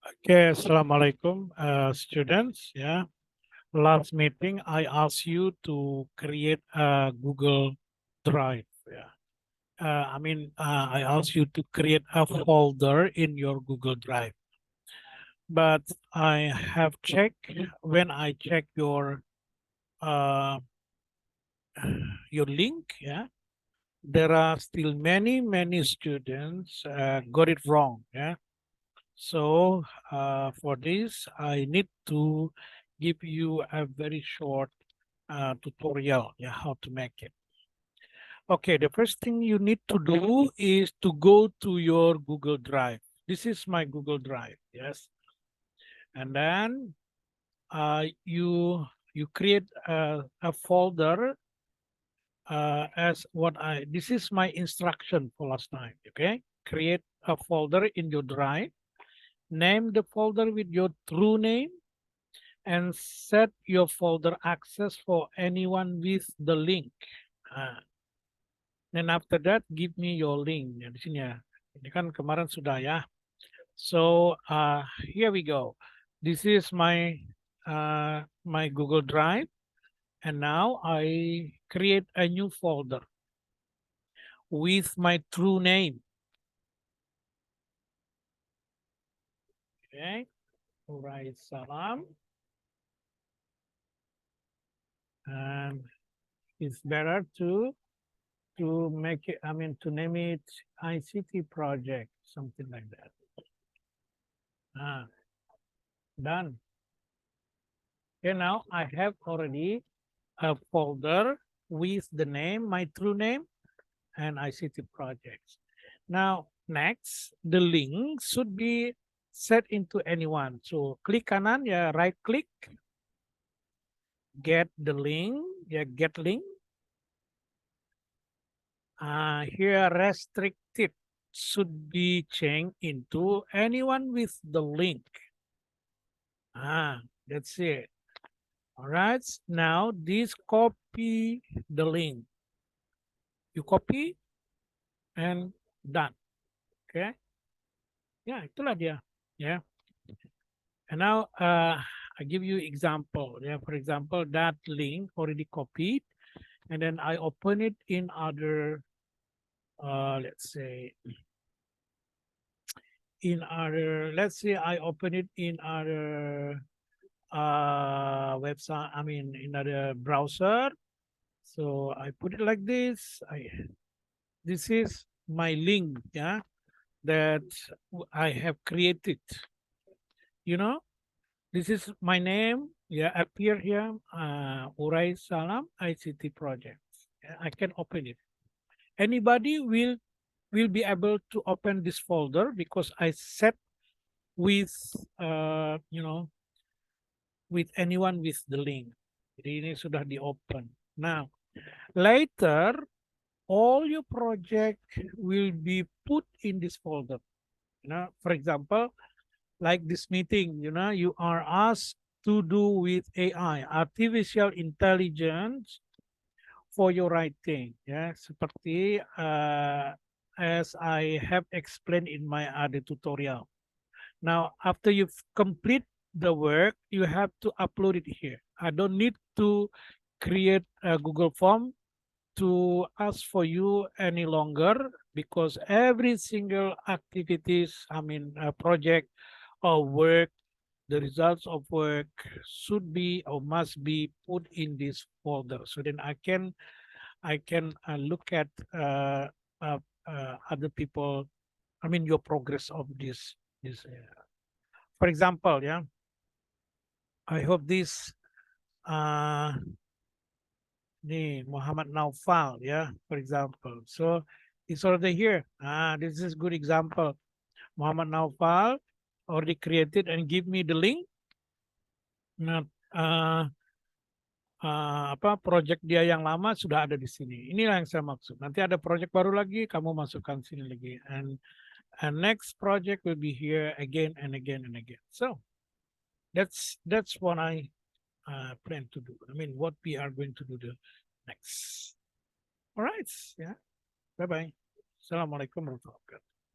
Okay, Assalamualaikum, students. Yeah, last meeting I asked you to create a Google Drive. Yeah, I asked you to create a folder in your Google Drive. But I have checked when I check uh, your link. Yeah, there are still many students got it wrong. Yeah. So for this, I need to give you a very short tutorial, yeah, how to make it. Okay, the first thing you need to do is to go to your Google Drive. This is my Google Drive, yes. And then you create a folder as this is my instruction for last time, okay? Create a folder in your drive, name the folder with your true name, and set your folder access for anyone with the link. Then after that, give me your link. Ya, di sini ya. Ini kan kemarin sudah ya. So here we go. This is my Google Drive, and now I create a new folder with my true name. Okay, Urai Salam, and it's better to make it, to name it ICT project, something like that. Done. Okay, now I have already a folder with the name, my true name, and ICT projects. Now, next, the link should be set into anyone. So click kanan, ya right click, get the link, ya get link. Here restricted should be changed into anyone with the link. That's it. All right, now this copy the link. You copy and done. Okay. Ya, itulah dia. Yeah. And now I give you example. Yeah, for example, that link already copied, and then I open it in other, let's say, let's say I open it in other website, in other browser. So I put it like this. This is my link, yeah, that I have created. You know, this is my name, yeah, appear here, Urai Salam ICT project. I can open it. Anybody will be able to open this folder because I set with with anyone with the link. Jadi ini sudah di open. Now, later all your project will be put in this folder. For example, like this meeting, you are asked to do with AI, artificial intelligence for your writing. Ya, seperti as I have explained in my other tutorial. Now, after you've complete the work, you have to upload it here. I don't need to create a Google form to ask for you any longer because every single activities, project or work, the results of work should be or must be put in this folder. So then I can look at other people. Your progress of this. For example, yeah. I hope this Muhammad Naufal, yeah, for example. So it's already here. This is good example. Muhammad Naufal already created and give me the link. Nah, project dia yang lama sudah ada di sini. Inilah yang saya maksud. Nanti ada project baru lagi, kamu masukkan sini lagi. And next project will be here again and again and again. So that's what I plan to do. What we are going to do the next. All right. Yeah. Bye-bye. Assalamualaikum warahmatullahi wabarakatuh.